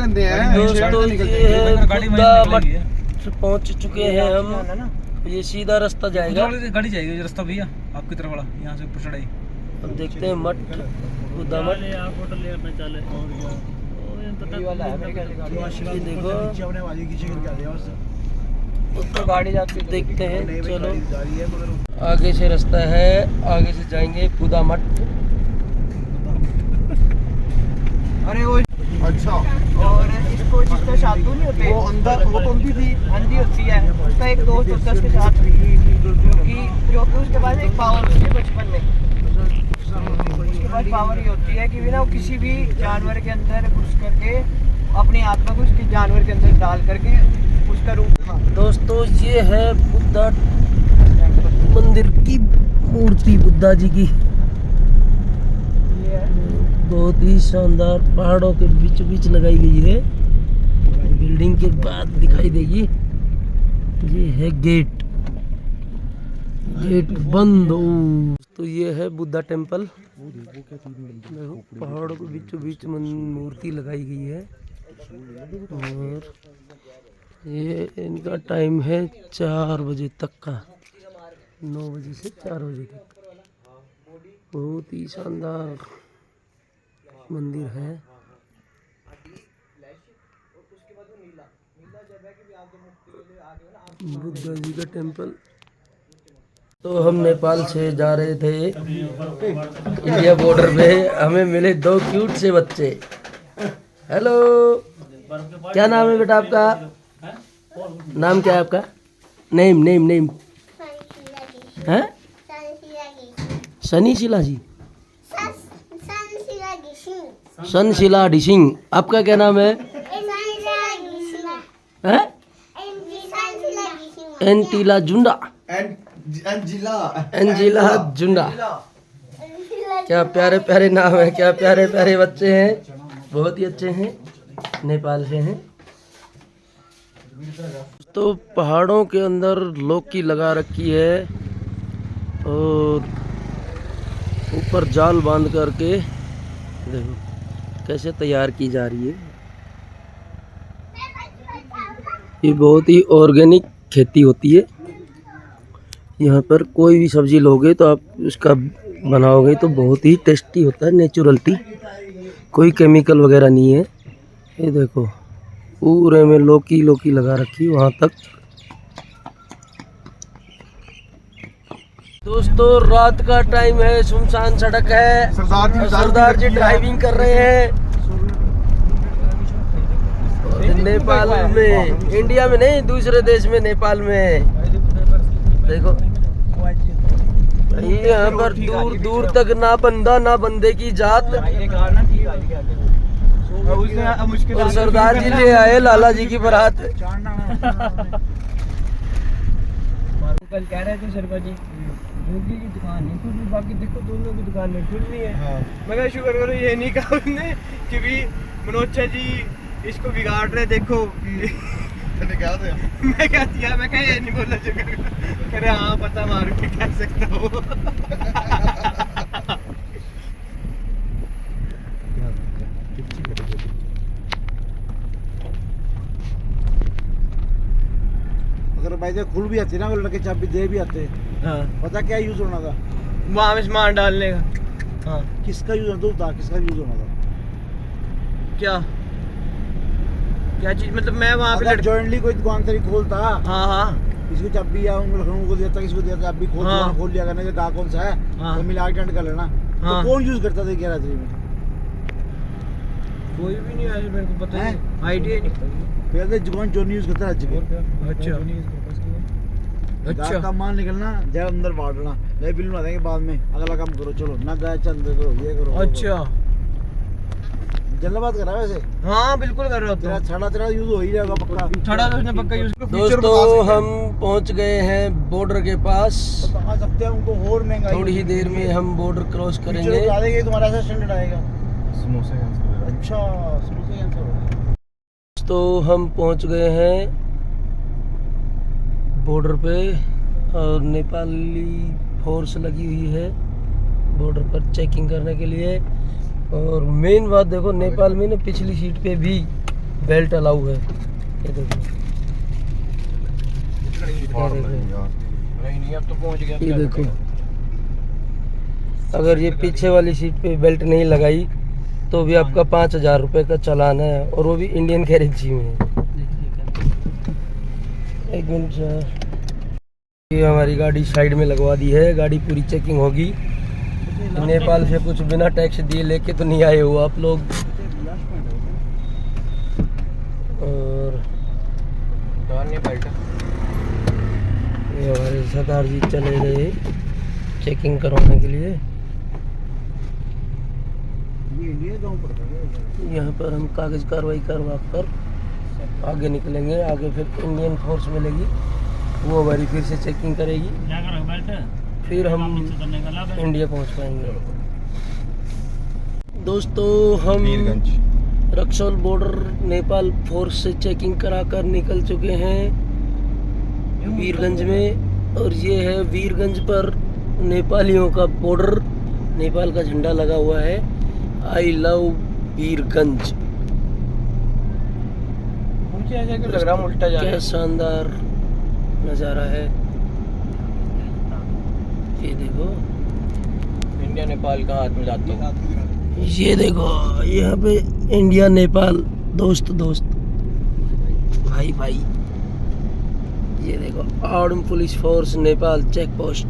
लेते हैं दोस्तों ये है बुद्धा मठ पहुंच चुके हैं हम। ये सीधा रास्ता जाएगा, गाड़ी जाएगी रास्ता भैया आपकी तरफ वाला, यहाँ से ऊपर चढ़ाई। अब देखते हैं मठ, बुद्धा मठ। ये देखो तो गाड़ी जाती देखते हैं, चलो आगे से रास्ता है, आगे से जाएंगे बुद्धा मठ। अरे वो अच्छा, और इसको जिसका शादू नहीं होते वो अंदर वो कौन सी थी अंधी होती है, उसका एक दोस्त होता है उसके साथ, जो कि उसके पास एक पावर होती है बचपन में। उसके पास पावर ये होती है कि बिना वो किसी भी जानवर के अंदर घुस करके अपनी आत्मा को उसके जानवर के अंदर डाल करके उसका रूप। दोस्तों ये है बुद्धा मंदिर की मूर्ति, बुद्धा जी की, बहुत ही शानदार पहाड़ों के बीच बीच लगाई गई है। बिल्डिंग के बाद दिखाई देगी। ये है गेट, गेट बंद। तो ये है बुद्धा टेम्पल, देखो पहाड़ों के बीचों बीच मूर्ति लगाई गई है। और ये इनका टाइम है 4 बजे तक का, 9 बजे से 4 बजे तक। बहुत ही शानदार मंदिर है। बुद्धा जी का टेम्पल। तो हम नेपाल से जा रहे थे इंडिया बॉर्डर पे, हमें मिले 2 क्यूट से बच्चे। हेलो, क्या नाम है बेटा आपका? नाम क्या है आपका? नेम नेम नेम है? सनी शिला जी, सनशिला डिसिंग। आपका क्या नाम है? एंटीला जुंडा, एंजिला जुंडा। क्या प्यारे प्यारे नाम है, क्या प्यारे प्यारे बच्चे हैं, बहुत ही अच्छे हैं, नेपाल से हैं। तो पहाड़ों के अंदर लौकी लगा रखी है और ऊपर जाल बांध करके देखो कैसे तैयार की जा रही है। ये बहुत ही ऑर्गेनिक खेती होती है। यहाँ पर कोई भी सब्जी लोगे तो आप उसका बनाओगे तो बहुत ही टेस्टी होता है, नेचुरलिटी, कोई केमिकल वगैरह नहीं है। ये देखो पूरे में लौकी लौकी लगा रखी वहाँ तक। दोस्तों रात का टाइम है, सुनसान सड़क है, सरदार जी ड्राइविंग कर रहे हैं नेपाल में, इंडिया में नहीं, दूसरे देश में, नेपाल में। देखो यहाँ पर दूर दूर तक ना बंदा ना बंदे की जात। और सरदार जी ले आए लाला जी की बारात। कल कह रहे थे शर्मा जी योगी की दुकान नहीं खुली, बाकी देखो दोनों की दुकान में खुल रही है। मैं कहा शुक्र करो ये नहीं कहा उसने कि भी मनोज जी इसको बिगाड़ रहे, देखो क्या था? मैं क्या किया, मैं कहा ये नहीं बोला शुक्र करे। हाँ पता मारू के कह सकता हूँ। अगर भाई से खुल भी आती ना वो लड़के चाबी दे भी आते। हाँ पता क्या यूज होना था वहाँ में सामान डालने का। हाँ किसका यूज होना था, किसका यूज होना था? क्या क्या चीज मतलब? मैं वहाँ पे जॉइंटली कोई दुकान तेरी खोलता। हाँ हाँ इसको चाबी या उनको लखनऊ को देता, किसको देता, चाबी खोल हाँ। खोल लिया करने का कौन सा है। हाँ। तो मिला के कर लेना। हाँ। तो कौन यूज करता था 11 में? कोई भी नहीं आया, मेरे को पता नहीं, आइडिया नहीं। पहले जुबान जो यूज करता है। अच्छा अच्छा का माल निकलना जब अंदर बांटना, नहीं बिल बना देंगे बाद में, अगला काम करो, चलो ना गाय चंद करो, ये करो। अच्छा जल्द बात करा वैसे। हाँ बिल्कुल कर रहे हो तेरा छड़ा यूज हो ही जाएगा पक्का। छड़ा तो उसने पक्का यूज। दोस्तों हम पहुंच गए हैं बॉर्डर के पास, बता सकते हैं उनको और महंगाई। थोड़ी ही देर में हम बॉर्डर क्रॉस करेंगे। तुम्हारा ऐसा स्टैंडर्ड आएगा। समोसे अच्छा समोसे कैंसिल हो गए। तो हम पहुंच गए हैं बॉर्डर पे और नेपाली फोर्स लगी हुई है बॉर्डर पर चेकिंग करने के लिए। और मेन बात देखो नेपाल में ना पिछली सीट पे भी बेल्ट अलाउ है। ये देखो, नहीं अब तो पहुंच गया। ये देखो, अगर ये पीछे वाली सीट पे बेल्ट नहीं लगाई तो भी आपका 5,000 रुपये का चालान है, और वो भी इंडियन करेंसी में। एक मिनट सर, ये हमारी गाड़ी साइड में लगवा दी है, गाड़ी पूरी चेकिंग होगी। नेपाल से कुछ बिना टैक्स दिए लेके तो नहीं आए हो आप लोग। और ये हमारे सरदार जी चले गए चेकिंग करवाने के लिए। यहाँ पर हम कागज कार्रवाई करवा कर आगे निकलेंगे। आगे फिर इंडियन फोर्स मिलेगी, वो हमारी फिर से चेकिंग करेगी, फिर हम इंडिया पहुँच पाएंगे। दोस्तों, हम रक्सौल बॉर्डर नेपाल फोर्स से चेकिंग कराकर निकल चुके हैं वीरगंज में, और ये है वीरगंज पर नेपालियों का बॉर्डर, नेपाल का झंडा लगा हुआ है। I love Birgunj. मुझे ऐसा क्यों लग रहा है उल्टा जा रहा क्या है। शानदार नज़ारा है, ये देखो। इंडिया नेपाल का हाथ मिलाते हो। ये देखो, यहाँ पे इंडिया नेपाल दोस्त दोस्त, भाई भाई। ये देखो, arm police force Nepal check post.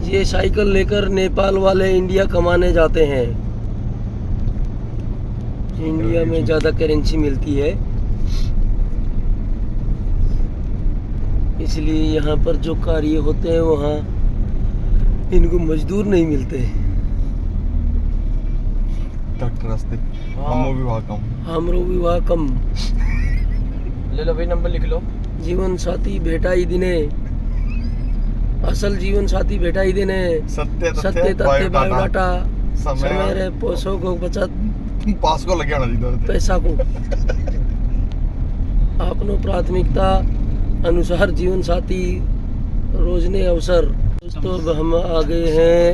ये साइकिल लेकर नेपाल वाले इंडिया कमाने जाते हैं। इंडिया में ज़्यादा करेंसी मिलती है, इसलिए यहाँ पर जो कार्य होते हैं वहाँ इनको मजदूर नहीं मिलते। हमरो विवाह कम। ले लो भाई, नंबर लिख लो। जीवन साथी भेटाई दिने, असल जीवन साथी भेटाई दिने, सत्य तथ्य बायोडाटा, समय रे पैसों को बचत, पास को लगे आना पैसा को आपनो प्राथमिकता अनुसार जीवन साथी रोजने अवसर। दोस्तों, अब हम आ गए हैं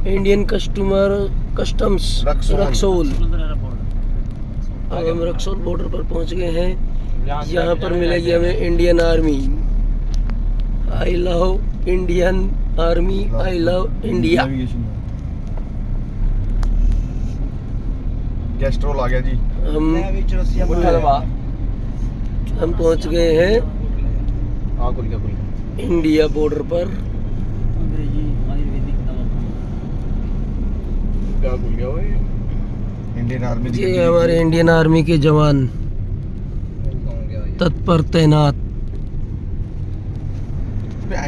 इंडियन कस्टम्स रक्सौल। अब हम रक्सौल बॉर्डर पर पहुंच गए हैं। यहाँ पर मिलेगी हमें Indian army. I love Indian army, I love India. Castrol आ गया जी। हम पहुंच गए हैं इंडिया बॉर्डर पर। क्या भूल गया भाई? Indian army. ये हमारे इंडियन आर्मी के जवान तत्पर तैनात।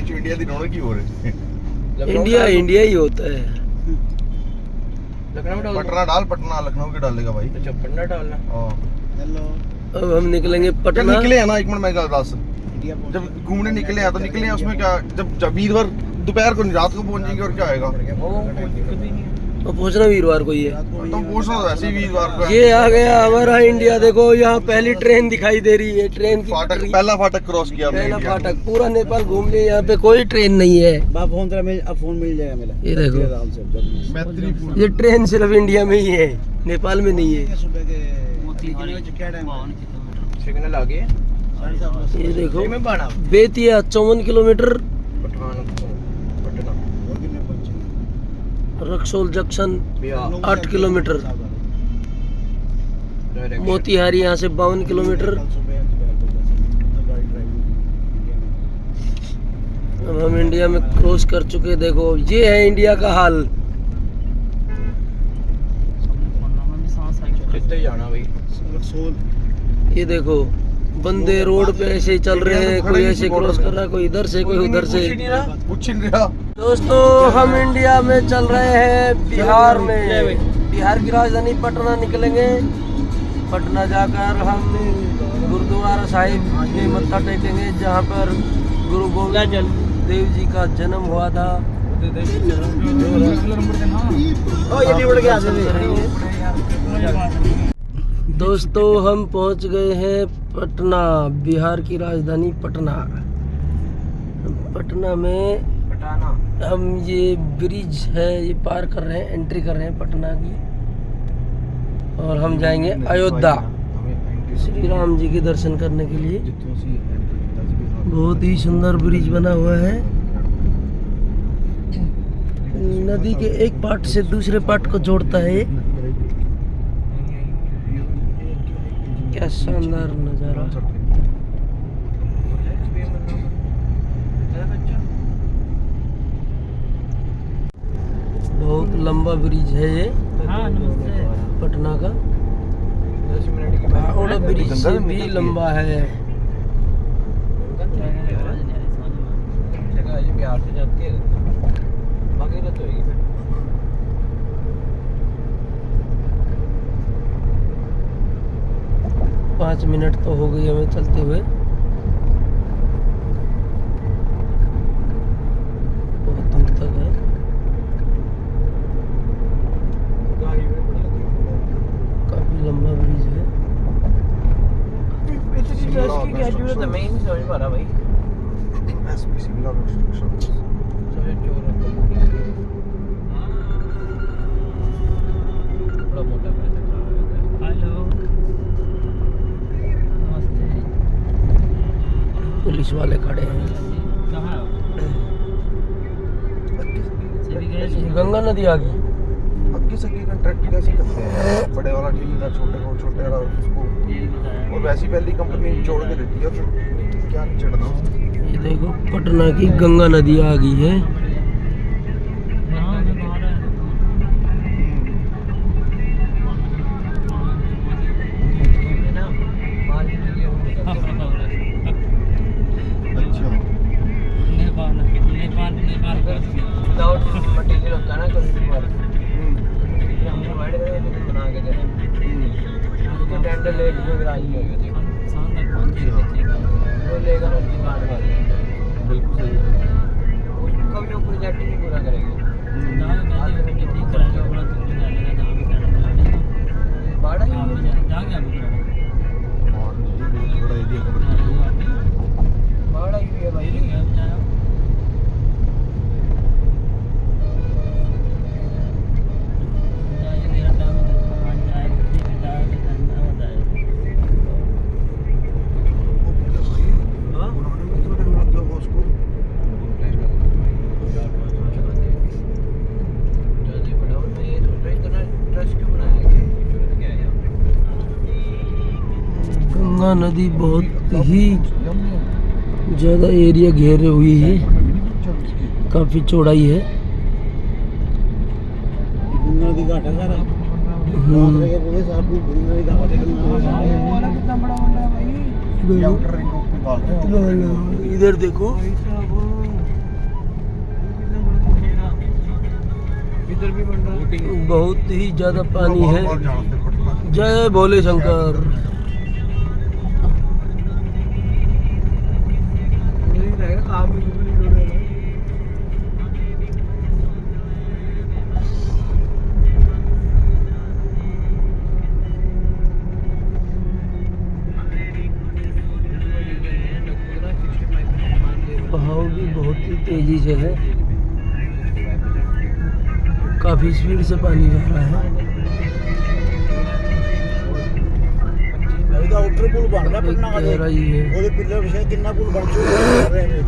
इंडिया दी रौनक ही हो रही। इंडिया ही होता है। लखनऊ डाल, पटना डाल, पटना लखनऊ के डालेगा भाई। अच्छा, पटना डालना। हेलो, अब हम निकलेंगे जब पटना। निकले हैं ना, एक मिनट मैं बस, जब घूमने निकले हैं तो निकले हैं, उसमें क्या, जब वीरवार दोपहर को नहीं, रात को पहुंचेंगे और क्या आएगा। और पहुंचना वीरवार को ही है, तो पूछना तो वैसे ही वीरवार को है। ये आ गया हमारा इंडिया। देखो, यहाँ पहली ट्रेन दिखाई दे रही है। ट्रेन की फाटक, पटरी। पहला फाटक क्रॉस किया हमने पहला इंडिया। फाटक, पूरा नेपाल घूम लिया। यहाँ पे कोई ट्रेन नहीं है। फोन मिल जाएगा मेरा। ये देखो, मैत्रीपुर। ये ट्रेन सिर्फ इंडिया में ही है, नेपाल में नहीं है। सिग्नल आ गए। ये देखो, में बाना Bettiah 54 kilometre, Patna Raxaul junction 8 kilometre, direct. Motihari यहाँ से 52 किलोमीटर। अब हम इंडिया में क्रॉस कर चुके। देखो, ये है इंडिया का हाल। कितने जाना भाई? ये देखो, बंदे रोड पे ऐसे ही चल रहे हैं, कोई ऐसे क्रॉस कर रहा है, कोई इधर से, कोई उधर से। कुछ नहीं रहा। दोस्तों, हम इंडिया में चल रहे हैं बिहार में। बिहार की राजधानी पटना निकलेंगे। पटना जाकर हम गुरुद्वारा साहिब में मत्था टेकेंगे, जहाँ पर गुरु गोविंद देव जी का जन्म हुआ था। दोस्तों, हम पहुंच गए हैं पटना, बिहार की राजधानी पटना। पटना में पटाना। हम ये ब्रिज है, ये पार कर रहे हैं, एंट्री कर रहे हैं पटना की। और हम जाएंगे अयोध्या श्री राम जी के दर्शन करने के लिए। बहुत ही सुंदर ब्रिज बना हुआ है, नदी के एक पार्ट से दूसरे पार्ट को जोड़ता है। क्या शानदार नजारा। बहुत लंबा ब्रिज है ये। हाँ नमस्ते। पटना का 10 मिनट की हावड़ा ब्रिज से भी लंबा है। जगह ये बिहार से जाती है, बाकी तो होगी फिर। पाँच मिनट तो हो गई हमें चलते हुए। बहुत दूर तक है। काफी लंबा ब्रिज है। इतनी ट्रस्ट की क्या जरूरत है, मैं ही नहीं समझ पा रहा भाई। समझ क्यों रहा बड़ा मोटा पैसा खा रहा है। हेलो नमस्ते। पुलिस वाले खड़े हैं। कहाँ हो? चली गए गंगा नदी आ गई। अक्की सक्की कंट्रैक्ट कैसे करते हैं? बड़े वाला ठेकेदार छोटे वाला उसको, और वैसी पहली कंपनी जोड़ के देती है, फिर क्या नहीं चढ़ना। ये देखो पटना की गंगा नदी आ गई है। ना माल के लिए वो करते हैं। अच्छा नेपाल नेपाल नेपाल अगर विदाउट मटेरियल होता ना कोई भी माल, फिर हम प्रोवाइड करेंगे तो फिर बना के दे रहे हैं। तो टेंडर ले जो गिराई होगा देखो, शाम तक पहुँच देखिएगा। वो लेगा ना उसकी काट वाले, बिल्कुल सही है। उसका भी वो प्रोजेक्ट नहीं पूरा करेंगे। बाड़ा ही है। और ये बहुत बड़ा एरिया कवर कर लो। बाड़ा ही है भाई। पुराने में कितना टाइम लग गया उसको? जल्दी बढ़ाओ। मैं ये सोच रहा हूँ इतना ट्रस्ट क्यों बनाया गया है? जरूरत क्या है यहाँ पे? गंगा नदी बहुत ही ज़्यादा एरिया घेरे हुई है, काफ़ी चौड़ाई है। वो वाला कितना बड़ा बन रहा है भाई। ये आउटर रिंग रोड निकाल रहे हैं। इधर देखो, इधर भी बन रहा है। बहुत ही ज़्यादा पानी है। और जहाँ से पटना जय भोले शंकर। मुझे नहीं लगेगा काम भी बिल्कुल नहीं हो रहा है। बहाव भी बहुत ही तेजी से है, काफी स्पीड से पानी बह रहा है। आउटर पुल बन रहा पटना का, गहराई है। ਉਹਦੇ ਪਿੱਲਰ ਵਿਛੇ ਕਿੰਨਾ ਪੁਲ ਬਣ ਚੁੱਕਾ ਹੈ ਰਹੇ ਨੇ।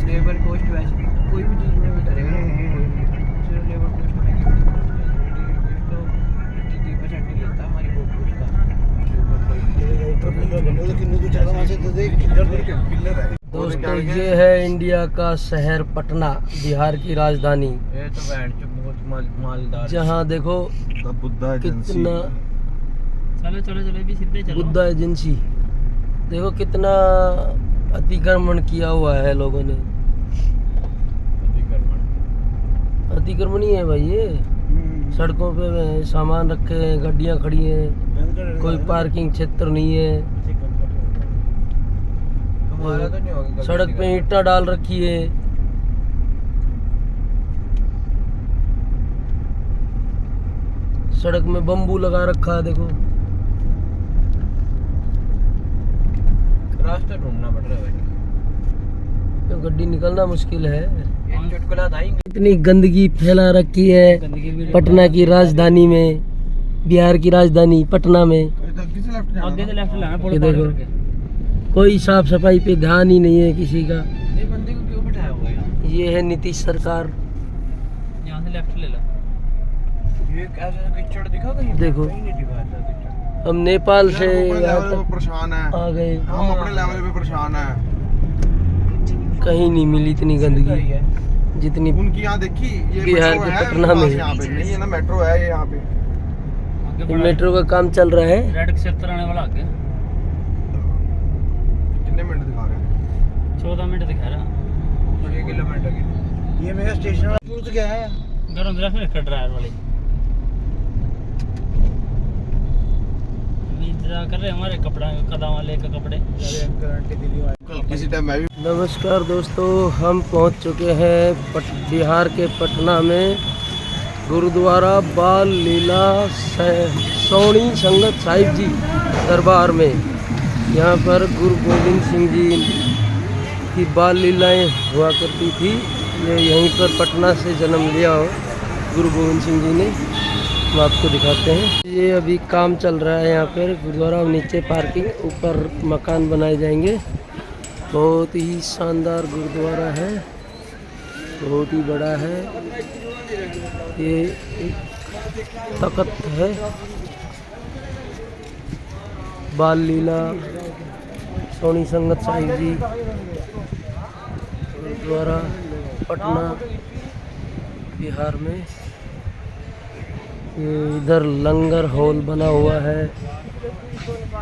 लेबर कॉस्ट वैसे कोई भी चीज़ में भी करेगा ना, सिर्फ लेबर कॉस्ट में तो 53% ही लेता है हमारी बोट का आउटर पिल्लर बने ਉਹਦੇ ਕਿੰਨੇ ਕੁ ਜਗ੍ਹਾ ਵਾਸਤੇ ਤੇ ਦੇਖ ਪਿੱਲਰ पिलर है। दोस्तों ये है इंडिया का शहर पटना, बिहार की राजधानी, ये तो बैंड जो बहुत मालदार जहाँ देखो द बुद्धा एजेंसी। कितना चलो चलो चलो भी सीधे चलो। बुद्धा एजेंसी, देखो कितना अतिक्रमण किया हुआ है लोगों ने। अतिक्रमण ही है भाई ये। सड़कों पे सामान रखे हैं, गाड़ियाँ खड़ी हैं, कोई पार्किंग क्षेत्र नहीं है। हमारा तो नहीं होगा सड़क पे ईंटा डाल रखी है। सड़क में बम्बू लगा रखा है, देखो। रास्ता ढूंढना पड़ रहा है भाई। तो गड्डी निकलना मुश्किल है। एक चुटकुला था इतनी गंदगी फैला रखी है गंदगी भी पटना की राजधानी में, बिहार की राजधानी पटना में। किसी लेफ्ट आगे से लेफ्ट लेना पुल ये पार देखो। करके। कोई साफ सफाई पे ध्यान ही नहीं है किसी का। ये बंदे को क्यों बिठाया हुआ है यहाँ? ये है नीतीश सरकार। यहाँ से लेफ्ट ले लो। ये कैसा कीचड़ दिखा कहीं? देखो। कहीं नहीं दिखा ऐसा कीचड़। हम नेपाल से अपने यहाँ लेवल पे तक परेशान है, आ गए, हम अपने लेवल पे परेशान है। कहीं नहीं मिली इतनी सही गंदगी है। जितनी उनकी यहाँ देखी ये बिहार मेट्रो के है, पटना में। यहाँ पे नहीं है ना, मेट्रो है ये यहाँ पे। आगे बढ़ा। मेट्रो का काम चल रहा है। रेड क्षेत्र आने वाला आगे। कितने मिनट दिखा रहे हैं? 14 मिनट दिखा रहा। 6 किलोमीटर की। ये मेरा स्टेशन टूट गया है। गरम तरफ में ड्राइवर वाली इंतजार कर रहे हैं हमारे कपड़ा कदम वाले का कपड़े। अरे अंकल आंटी दिल्ली वाले किसी टाइम मैं भी नमस्कार दोस्तों, हम पहुंच चुके हैं बिहार के पटना में गुरुद्वारा बाल लीला सोनी संगत साहिब जी दरबार में। यहाँ पर गुरु गोविंद सिंह जी की बाल लीलाएँ हुआ करती थी। ये यहीं पर पटना से जन्म लिया हो गुरु गोविंद सिंह जी ने। हम आपको दिखाते हैं। ये अभी काम चल रहा है यहाँ पर गुरुद्वारा। नीचे पार्किंग, ऊपर मकान बनाए जाएंगे। बहुत ही शानदार गुरुद्वारा है, बहुत ही बड़ा है। ये एक तख्त है, बाल लीला सोनी संगत साहिब जी गुरुद्वारा पटना बिहार में। ये इधर लंगर हॉल बना हुआ है।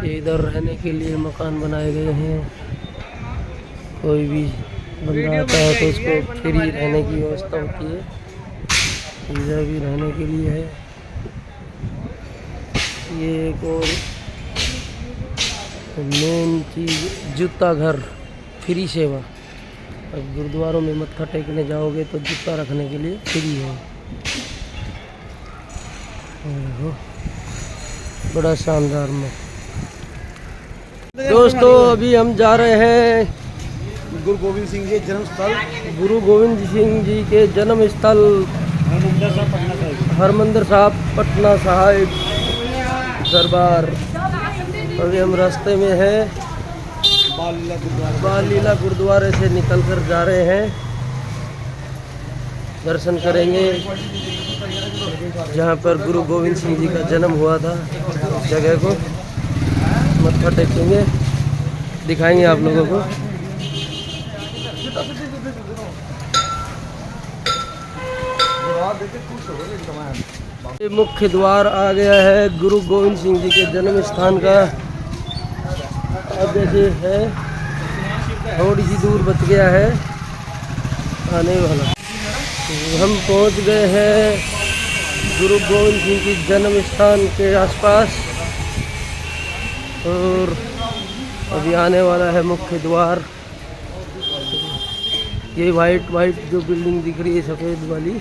ये इधर रहने के लिए मकान बनाए गए हैं। कोई भी बंदा आता है तो उसको फ्री रहने की व्यवस्था होती है। इधर भी रहने के लिए है। ये एक और मेन चीज़ जूता घर फ्री सेवा। अब गुरुद्वारों में मत्था टेकने जाओगे तो जूता रखने के लिए फ्री है। ओहो, बड़ा शानदार में। दोस्तों अभी हम जा रहे हैं गुरु गोविंद सिंह जी जन्म स्थल गुरु गोविंद सिंह जी के जन्म स्थल हरमंदिर साहब पटना साहिब दरबार। अभी हम रास्ते में हैं, बाल लीला गुरुद्वारे से निकलकर जा रहे हैं। दर्शन करेंगे जहाँ पर गुरु गोविंद सिंह जी का जन्म हुआ था, उस जगह को मत्था टेकेंगे, दिखाएंगे आप लोगों को। ये मुख्य द्वार आ गया है गुरु गोविंद सिंह जी के जन्म स्थान का। अब जैसे है थोड़ी सी दूर बच गया है आने वाला। हम पहुंच गए हैं गुरु गोविंद सिंह की जन्म स्थान के आसपास और अभी आने वाला है मुख्य द्वार। ये वाइट जो बिल्डिंग दिख रही है सफ़ेद वाली,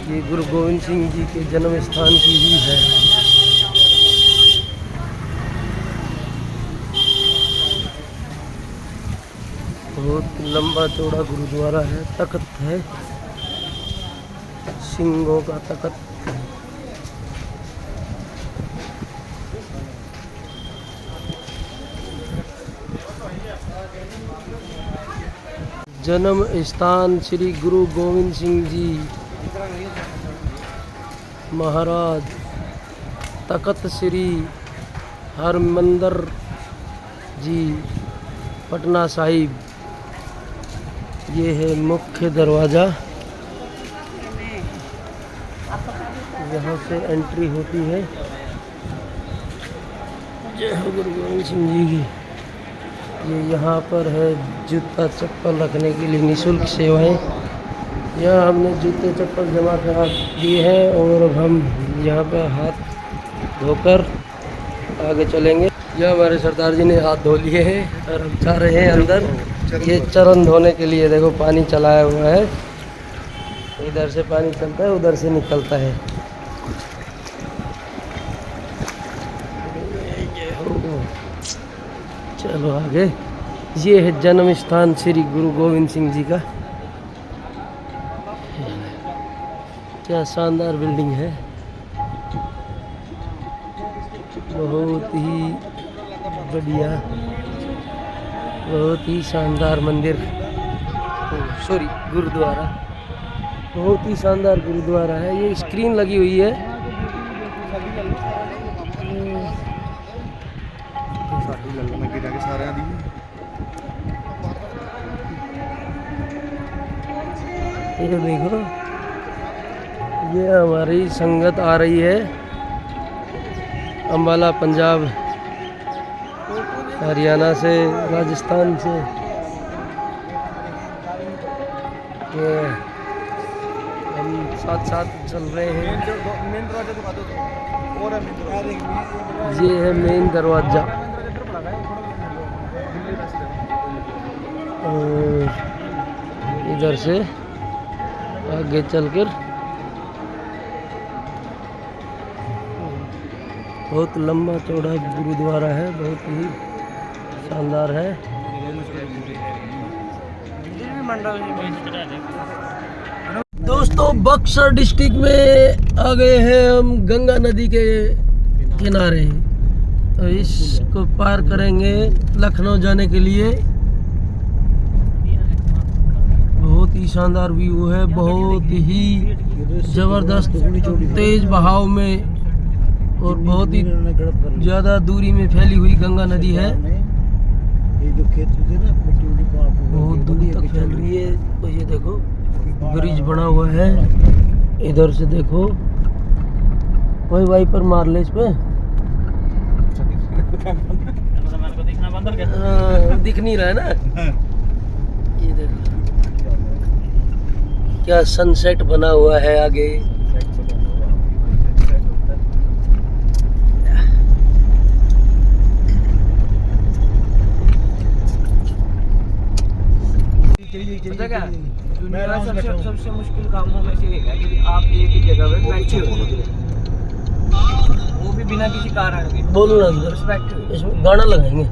ये गुरु गोविंद सिंह जी के जन्म स्थान की ही है। बहुत लंबा चौड़ा गुरुद्वारा है, तख्त है, सिंहों का तख्त। जन्म स्थान श्री गुरु गोविंद सिंह जी महाराज, तख्त श्री हरमंदिर जी पटना साहिब। ये है मुख्य दरवाज़ा, यहाँ से एंट्री होती है। जय हो गुरु गोविंद सिंह जी की। ये यहाँ पर है जूता चप्पल रखने के लिए निःशुल्क सेवाएं। यहाँ हमने जूते चप्पल जमा करा दिए हैं और अब हम यहाँ पर हाथ धोकर आगे चलेंगे। यहाँ हमारे सरदार जी ने हाथ धो लिए हैं और हम जा रहे हैं अंदर। ये चरण धोने के लिए देखो पानी चलाया हुआ है, इधर से पानी चलता है उधर से निकलता है। चलो आगे ये है जन्म स्थान श्री गुरु गोविंद सिंह जी का। क्या शानदार बिल्डिंग है, बहुत ही बढ़िया, बहुत ही शानदार मंदिर, सॉरी गुरुद्वारा, बहुत ही शानदार गुरुद्वारा है। ये स्क्रीन लगी हुई है, ये देखो, ये हमारी संगत आ रही है अम्बाला, पंजाब, हरियाणा से, राजस्थान से। ये हम साथ साथ चल रहे हैं। ये है मेन दरवाजा, और इधर से आगे चलकर बहुत लंबा चौड़ा गुरुद्वारा है, बहुत ही शानदार है। दोस्तों बक्सर डिस्ट्रिक्ट में आ गए हैं हम, गंगा नदी के किनारे। तो इसको पार करेंगे लखनऊ जाने के लिए। बहुत ही शानदार व्यू है, बहुत ही जबरदस्त, तेज बहाव में और बहुत ही ज़्यादा दूरी में फैली हुई गंगा नदी है, बहुत दूरी तक फैल रही है। तो ये देखो ब्रिज बना हुआ है, इधर से देखो, कोई वाइपर मार ले इस पे, दिख नहीं रहा है ना। ये देखो क्या सनसेट बना हुआ है आगे। पता क्या, मेरा सबसे मुश्किल कामों में से एक है कि आप एक ही जगह पे बैठे हो, वो भी बिना किसी कारण के। बोलो ना अंदर, बैठे इसमें गाना लगाएंगे।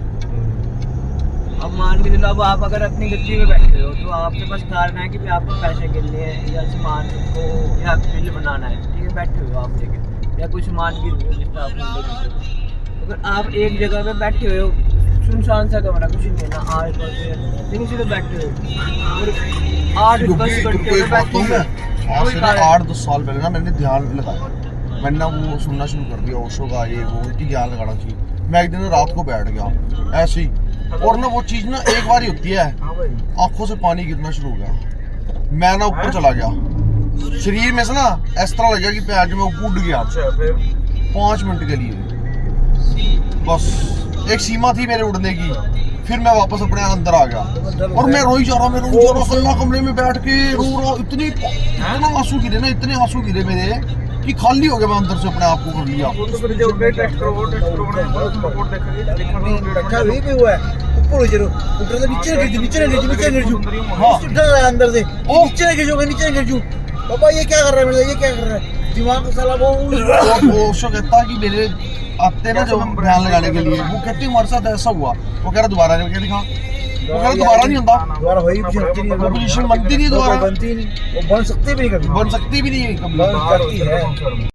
अब मान के चलो, अब आप अगर अपनी गद्दी पे बैठे हो तो आपके पास कारण है कि भी आपको पैसे गिरने हैं या सामान को या बिल बनाना है, ठीक है, बैठे हो आप लेके, या कोई सामान गिर रहे हो जिसका आप। अगर आप एक जगह पे बैठे हुए हो, सुनसान सा कमरा, कुछ नहीं है ना, आज लेकिन सीधे बैठे हो और 8-10 घंटे बैठे हो। 8-10 साल पहले ना मैंने ध्यान लगाया, मैंने ना वो सुनना शुरू कर दिया, ओशो का ये वो, उनकी ध्यान लगाना चाहिए। मैं एक दिन रात को बैठ गया ऐसे ही, और ना वो चीज़ ना एक बार ही होती है, आंखों से पानी गिरना शुरू हो गया। मैं ना ऊपर चला गया, शरीर में से ना इस तरह लग गया कि पैर जो मैं उड़ गया 5 मिनट के लिए, बस एक सीमा थी मेरे उड़ने की। फिर मैं वापस अपने अंदर आ गया और मैं रोई जा रहा, कल्ला कमरे में बैठ के रो रहा, इतना आंसू गिरे ना, इतने आंसू गिरे मेरे कि खाली हो गया। मैं अंदर से अपने आप को कर लिया। पापा ये क्या कर रहा है मेरा, ये क्या कर रहा है, दिमाग साला वो ओशो कहता कि मेरे आते ना जब ध्यान लगाने के लिए, वो कहते हमारे साथ ऐसा हुआ, वो कह रहा दोबारा नहीं, दिखा वो कह रहा दोबारा नहीं होता, दोबारा वही पोजीशन बनती नहीं, दोबारा बनती नहीं, वो बन सकती भी नहीं, कभी बन सकती भी नहीं, बन सकती है।